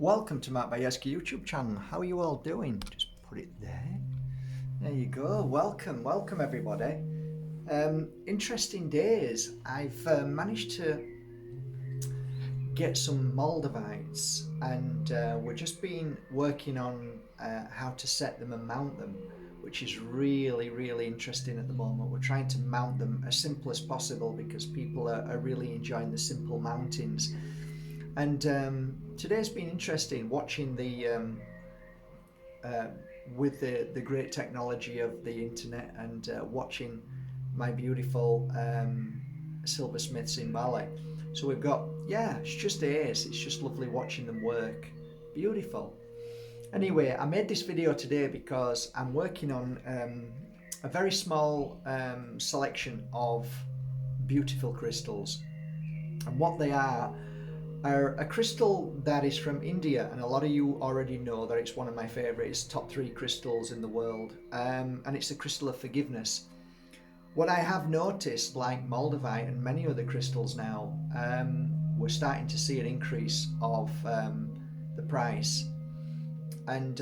Welcome to Mark Bajerski YouTube channel. How are you all doing? Just put it there. There you go. Welcome everybody. Interesting days. I've managed to get some Moldavites and we're just been working on how to set them and mount them, which is really interesting at the moment. We're trying to mount them as simple as possible because people are really enjoying the simple mountings. And today's been interesting watching with the great technology of the internet and watching my beautiful silversmiths in Bali. So we've got, it's just ace. It's just lovely watching them work. Beautiful. Anyway, I made this video today because I'm working on a very small selection of beautiful crystals. And what they are a crystal that is from India, and a lot of you already know that it's one of my favorites, top 3 crystals in the world, and it's a crystal of forgiveness. What I have noticed, like Moldavite and many other crystals now, we're starting to see an increase of the price. And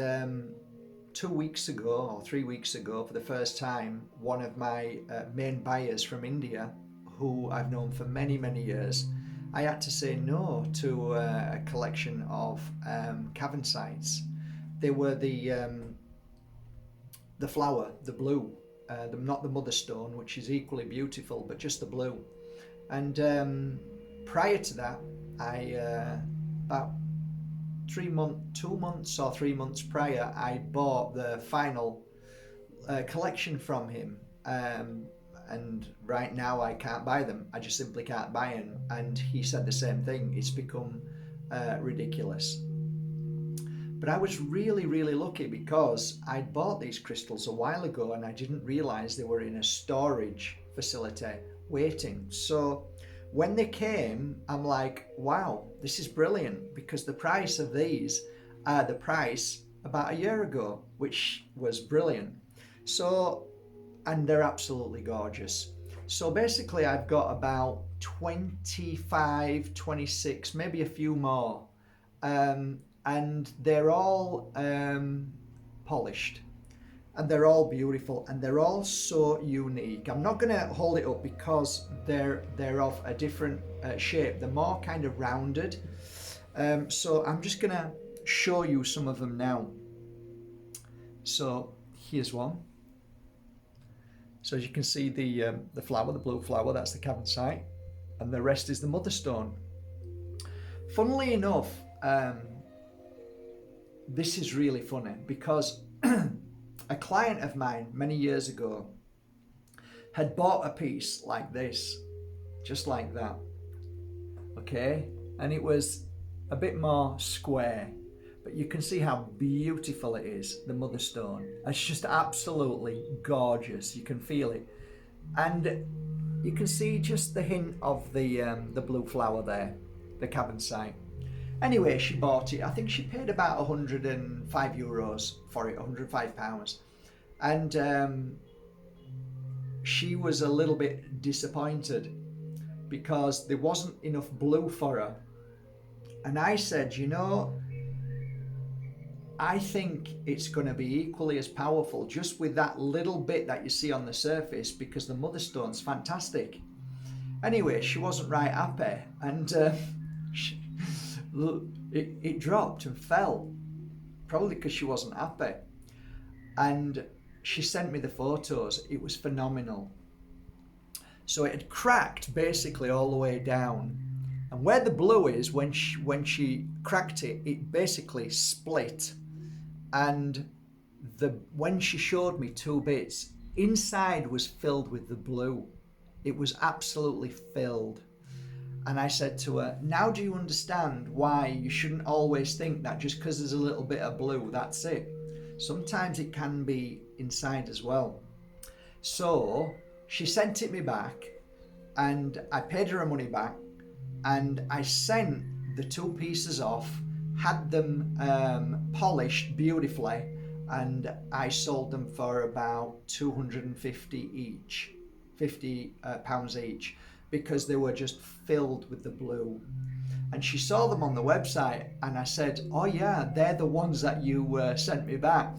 2 weeks ago or 3 weeks ago, for the first time, one of my main buyers from India, who I've known for many years, I had to say no to a collection of Cavansites. They were the flower, the blue, not the mother stone, which is equally beautiful, but just the blue. And prior to that, I about 2 months or 3 months prior, I bought the final collection from him. And right now I can't buy them. I just simply can't buy them. And he said the same thing. It's become ridiculous. But I was really lucky because I'd bought these crystals a while ago and I didn't realize they were in a storage facility waiting. So when they came, I'm like, wow, this is brilliant, because the price of these are the price about a year ago, which was brilliant. So, and they're absolutely gorgeous. So basically I've got about 25, 26, maybe a few more. And they're all polished. And they're all beautiful. And they're all so unique. I'm not going to hold it up because they're of a different shape. They're more kind of rounded. So I'm just going to show you some of them now. So here's one. So as you can see, the flower, the blue flower, that's the Cavansite, and the rest is the mother stone. Funnily enough, this is really funny because a client of mine many years ago had bought a piece like this, just like that, okay? And it was a bit more square, but you can see how beautiful it is, the mother stone. It's just absolutely gorgeous. You can feel it. And you can see just the hint of the blue flower there, the Cavansite. Anyway, she bought it. I think she paid about €105 for it, £105. And she was a little bit disappointed because there wasn't enough blue for her. And I said, you know, I think it's going to be equally as powerful just with that little bit that you see on the surface, because the mother stone's fantastic. Anyway, she wasn't right happy, and it dropped and fell, probably because she wasn't happy. And she sent me the photos. It was phenomenal. So it had cracked basically all the way down, and where the blue is, when she cracked it, it basically split. And when she showed me 2 bits, inside was filled with the blue. It was absolutely filled. And I said to her, now do you understand why you shouldn't always think that just because there's a little bit of blue, that's it? Sometimes it can be inside as well. So she sent it me back, and I paid her her money back, and I sent the 2 pieces off, had them polished beautifully, and I sold them for about 250 each, £50 each. because they were just filled with the blue. And she saw them on the website, and I said, oh yeah, they're the ones that you sent me back.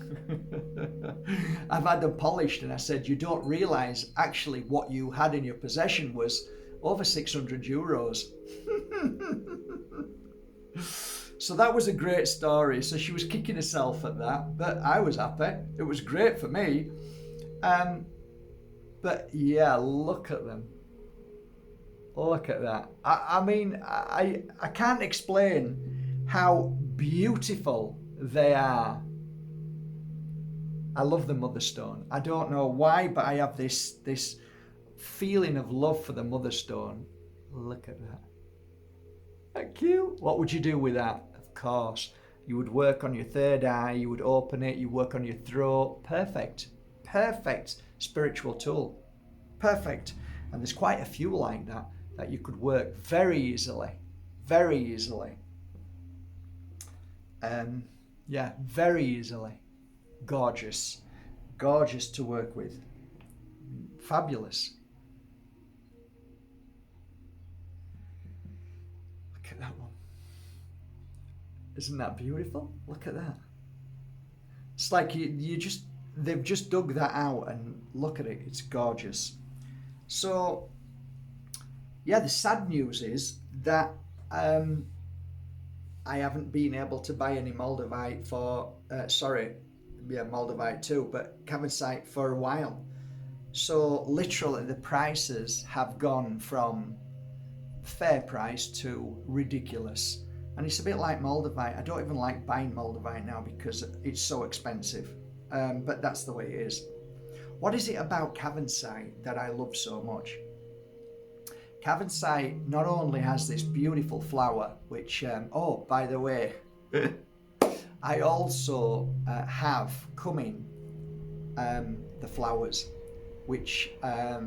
I've had them polished, and I said, you don't realise actually what you had in your possession was over 600 euros. So that was a great story. So she was kicking herself at that, but I was happy. It was great for me. But yeah, look at them. Look at that. I mean, I can't explain how beautiful they are. I love the mother stone. I don't know why, but I have this feeling of love for the mother stone. Look at that. That cute. What would you do with that? Of course, you would work on your third eye, you would open it, you work on your throat. Perfect. Perfect spiritual tool. Perfect. And there's quite a few like that you could work very easily. Very easily. Yeah, very easily. Gorgeous. Gorgeous to work with. Fabulous. Look at that one. Isn't that beautiful? Look at that. It's like they've just dug that out, and look at it. It's gorgeous. So, yeah, the sad news is that I haven't been able to buy any Moldavite Moldavite too, but Cavansite for a while. So literally the prices have gone from fair price to ridiculous. And it's a bit like Moldavite. I don't even like buying Moldavite now because it's so expensive. But that's the way it is. What is it about Cavansite that I love so much? Cavansite not only has this beautiful flower, which, oh, by the way, I also have coming the flowers, which are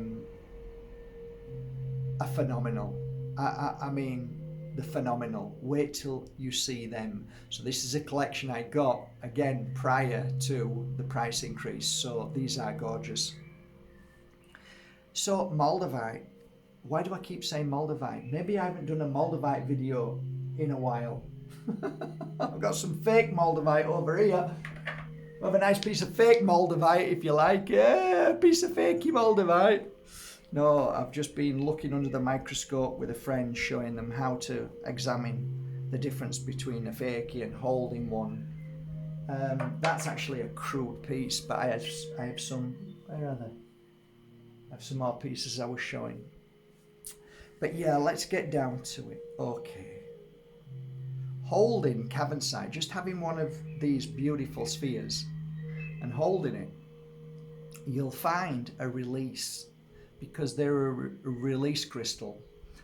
phenomenal. I mean, they're phenomenal. Wait till you see them. So this is a collection I got, again, prior to the price increase. So these are gorgeous. So Moldavite. Why do I keep saying Moldavite? Maybe I haven't done a Moldavite video in a while. I've got some fake Moldavite over here. I have a nice piece of fake Moldavite, if you like. Yeah, a piece of fakey Moldavite. No, I've just been looking under the microscope with a friend, showing them how to examine the difference between a fakey and holding one. That's actually a crude piece, but I have some. Where are they? I have some more pieces I was showing. But yeah, let's get down to it. Okay. Holding Cavansite, just having one of these beautiful spheres and holding it, you'll find a release, because they're a release crystal.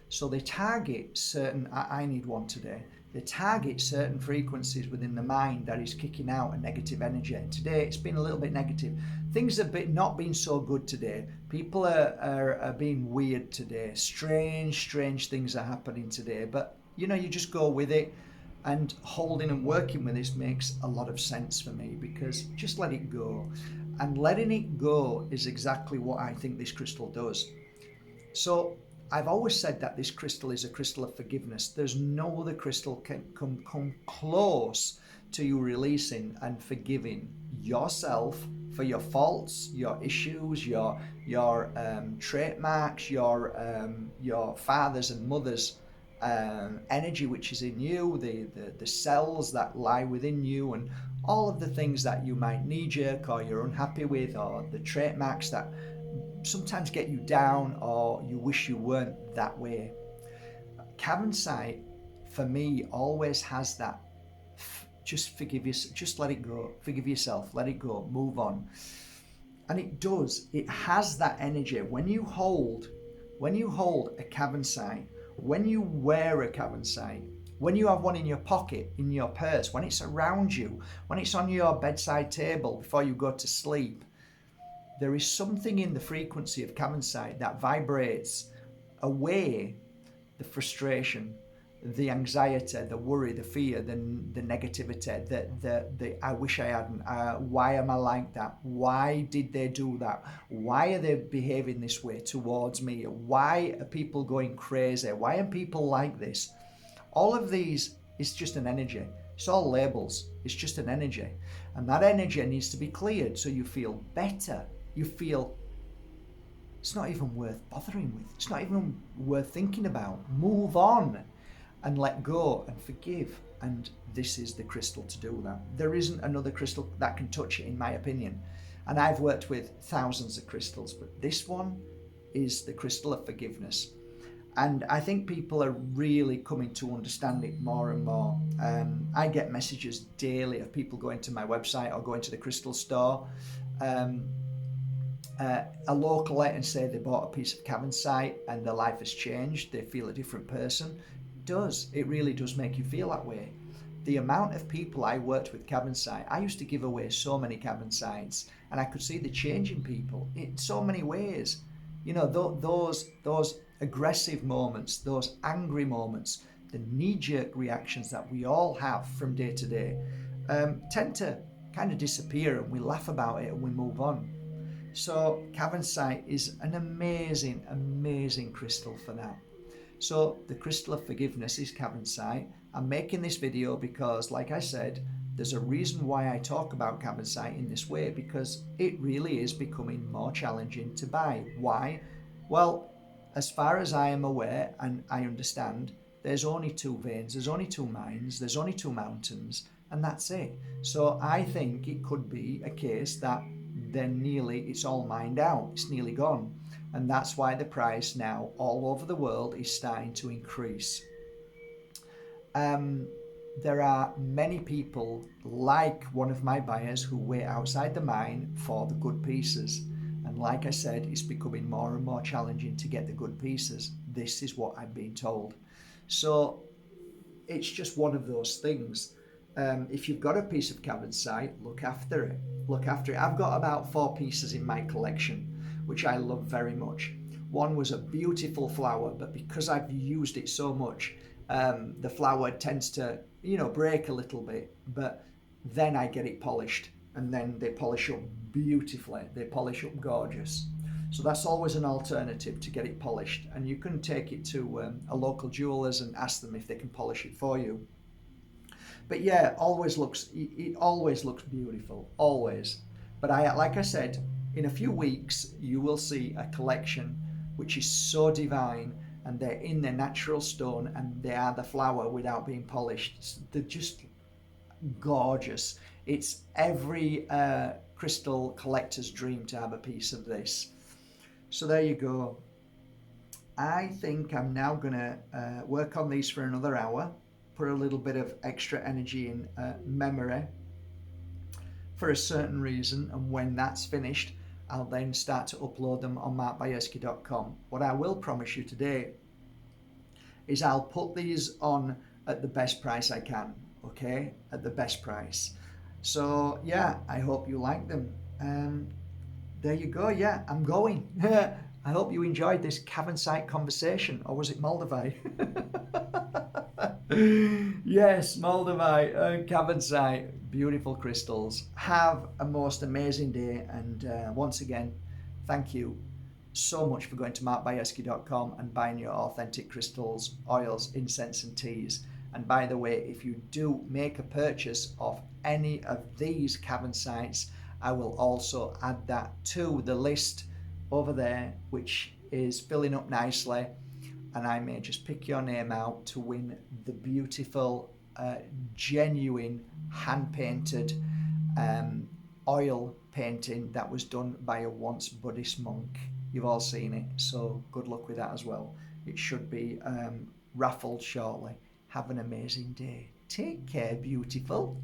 So they target certain, I need one today, they target certain frequencies within the mind that is kicking out a negative energy. Today it's been a little bit negative. Things have not been so good today. People are being weird today. Strange things are happening today. But you know, you just go with it, and holding and working with this makes a lot of sense for me, because just let it go. And letting it go is exactly what I think this crystal does. So I've always said that this crystal is a crystal of forgiveness. There's no other crystal can come close to you releasing and forgiving yourself for your faults, your issues, your trademarks, your father's and mother's energy which is in you, the cells that lie within you, and all of the things that you might knee-jerk or you're unhappy with, or the trademarks that sometimes get you down or you wish you weren't that way. Cavansite, for me, always has that, just forgive yourself, just let it go, forgive yourself, let it go, move on. And it does, it has that energy. When you hold a Cavansite, when you wear a Cavansite, when you have one in your pocket, in your purse, when it's around you, when it's on your bedside table before you go to sleep, there is something in the frequency of Cavansite that vibrates away the frustration, the anxiety, the worry, the fear, the negativity, the I wish I hadn't. Why am I like that? Why did they do that? Why are they behaving this way towards me? Why are people going crazy? Why are people like this? All of these is just an energy. It's all labels. It's just an energy. And that energy needs to be cleared so you feel better. You feel it's not even worth bothering with. It's not even worth thinking about. Move on and let go and forgive. And this is the crystal to do that. There isn't another crystal that can touch it, in my opinion. And I've worked with thousands of crystals, but this one is the crystal of forgiveness. And I think people are really coming to understand it more and more. I get messages daily of people going to my website or going to the crystal store, a local and say they bought a piece of Cavansite and their life has changed. They feel a different person. It really does make you feel that way. The amount of people I worked with Cavansite, I used to give away so many Cavansites, and I could see the change in people in so many ways. You know, those aggressive moments, those angry moments, the knee-jerk reactions that we all have from day to day tend to kind of disappear, and we laugh about it and we move on. So Cavansite is an amazing, amazing crystal for that. So the crystal of forgiveness is Cavansite. I'm making this video because, like I said, there's a reason why I talk about Cavansite in this way, because it really is becoming more challenging to buy. Why? Well, as far as I am aware and I understand, there's only two veins, there's only two mines, there's only two mountains, and that's it. So I think it could be a case that it's all mined out, it's nearly gone. And that's why the price now all over the world is starting to increase. There are many people like one of my buyers who wait outside the mine for the good pieces. And like I said, it's becoming more and more challenging to get the good pieces. This is what I'm being told. So it's just one of those things. If you've got a piece of Cavansite, look after it. Look after it. I've got about 4 pieces in my collection, which I love very much. One was a beautiful flower, but because I've used it so much, the flower tends to, break a little bit, but then I get it polished, and then they polish up beautifully. They polish up gorgeous. So that's always an alternative, to get it polished. And you can take it to a local jeweler's and ask them if they can polish it for you. But yeah, it always looks beautiful, always. But like I said, in a few weeks, you will see a collection which is so divine, and they're in their natural stone, and they are the flower without being polished. They're just gorgeous. It's every crystal collector's dream to have a piece of this. So there you go. I think I'm now going to work on these for another hour, put a little bit of extra energy in memory for a certain reason, and when that's finished, I'll then start to upload them on markbajerski.com. What I will promise you today is I'll put these on at the best price I can, okay? At the best price. So yeah, I hope you like them. There you go, yeah, I'm going. I hope you enjoyed this Cavansite conversation, or was it Moldavite? Yes, Moldavite and Cavansite, beautiful crystals. Have a most amazing day, and once again, thank you so much for going to markbajerski.com and buying your authentic crystals, oils, incense and teas. And by the way, if you do make a purchase of any of these Cavansites, I will also add that to the list over there, which is filling up nicely, and I may just pick your name out to win the beautiful, genuine, hand-painted oil painting that was done by a once Buddhist monk. You've all seen it, so good luck with that as well. It should be raffled shortly. Have an amazing day. Take care, beautiful.